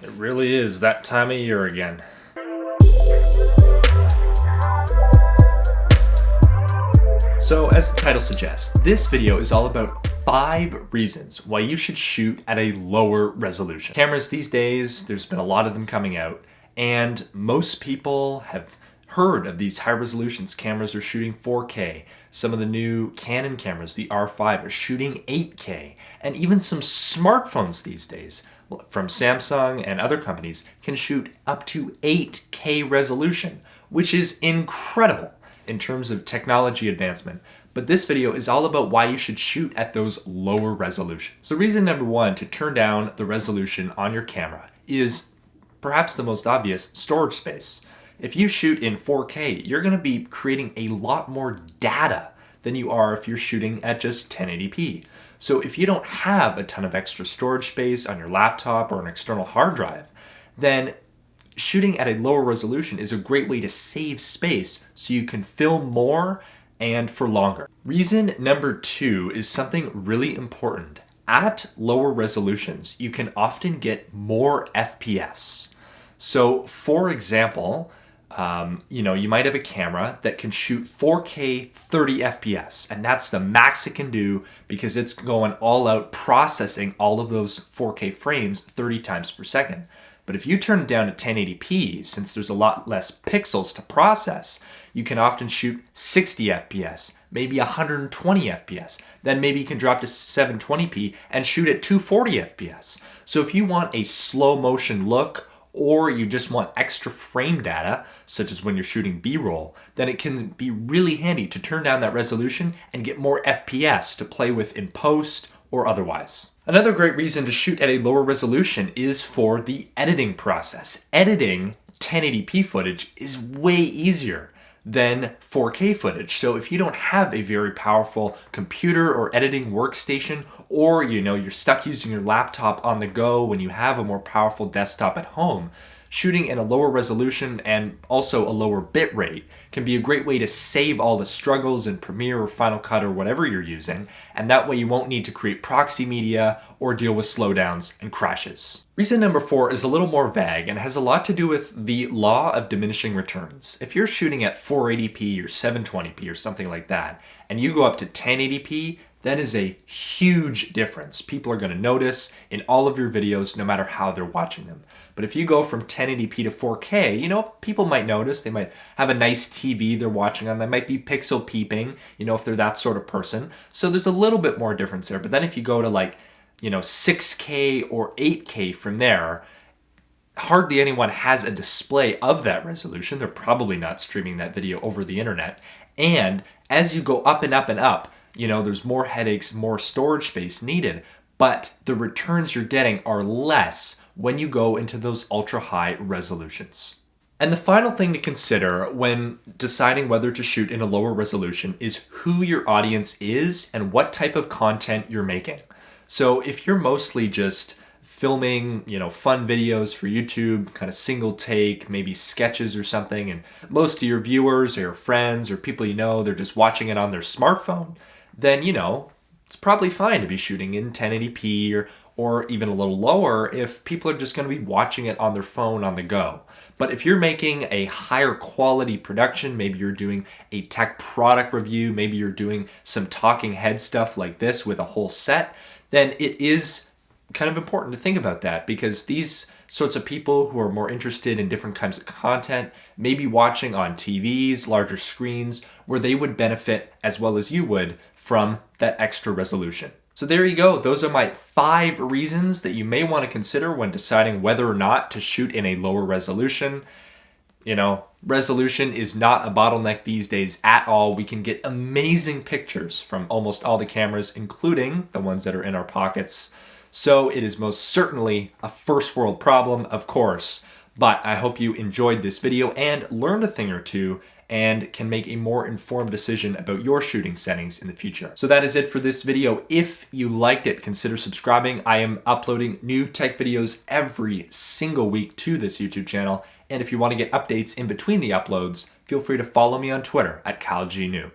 It really is that time of year again. So as the title suggests, this video is all about 5 reasons why you should shoot at a lower resolution. Cameras these days, there's been a lot of them coming out, and most people have heard of these high resolutions. Cameras are shooting 4K. Some of the new Canon cameras, the R5, are shooting 8K. And even some smartphones these days from Samsung and other companies can shoot up to 8K resolution, which is incredible in terms of technology advancement. But this video is all about why you should shoot at those lower resolutions. So reason number 1 to turn down the resolution on your camera is perhaps the most obvious: storage space. If you shoot in 4K, you're going to be creating a lot more data than you are if you're shooting at just 1080p. So if you don't have a ton of extra storage space on your laptop or an external hard drive, then shooting at a lower resolution is a great way to save space so you can film more and for longer. Reason number 2 is something really important. At lower resolutions, you can often get more FPS. So for example, you might have a camera that can shoot 4K 30 FPS, and that's the max it can do because it's going all out processing all of those 4K frames 30 times per second. But if you turn it down to 1080p, since there's a lot less pixels to process, you can often shoot 60 FPS, maybe 120 FPS. Then maybe you can drop to 720p and shoot at 240 FPS. So if you want a slow motion look, or you just want extra frame data, such as when you're shooting B-roll, then it can be really handy to turn down that resolution and get more FPS to play with in post or otherwise. Another great reason to shoot at a lower resolution is for the editing process. Editing 1080p footage is way easier than 4K footage. So if you don't have a very powerful computer or editing workstation, or you're stuck using your laptop on the go when you have a more powerful desktop at home, shooting in a lower resolution and also a lower bit rate can be a great way to save all the struggles in Premiere or Final Cut or whatever you're using, and that way you won't need to create proxy media or deal with slowdowns and crashes. Reason number 4 is a little more vague and has a lot to do with the law of diminishing returns. If you're shooting at 480p or 720p or something like that, and you go up to 1080p, that is a huge difference. People are going to notice in all of your videos, no matter how they're watching them. But if you go from 1080p to 4K, people might notice. They might have a nice TV they're watching on. They might be pixel peeping, if they're that sort of person. So there's a little bit more difference there. But then if you go to 6K or 8K from there, hardly anyone has a display of that resolution. They're probably not streaming that video over the internet. And as you go up and up and up, there's more headaches, more storage space needed, but the returns you're getting are less when you go into those ultra high resolutions. And the final thing to consider when deciding whether to shoot in a lower resolution is who your audience is and what type of content you're making. So if you're mostly just filming, fun videos for YouTube, kind of single take, maybe sketches or something, and most of your viewers or your friends or people they're just watching it on their smartphone, then, it's probably fine to be shooting in 1080p or even a little lower if people are just going to be watching it on their phone on the go. But if you're making a higher quality production, maybe you're doing a tech product review, maybe you're doing some talking head stuff like this with a whole set, then it is kind of important to think about that, because these sorts of people who are more interested in different kinds of content may be watching on TVs, larger screens, where they would benefit as well as you would from that extra resolution. So there you go. Those are my 5 reasons that you may want to consider when deciding whether or not to shoot in a lower resolution. Resolution is not a bottleneck these days at all. We can get amazing pictures from almost all the cameras, including the ones that are in our pockets. So it is most certainly a first world problem, of course, but I hope you enjoyed this video and learned a thing or two and can make a more informed decision about your shooting settings in the future. So that is it for this video. If you liked it, consider subscribing. I am uploading new tech videos every single week to this YouTube channel. And if you want to get updates in between the uploads, feel free to follow me on Twitter at CalGNew.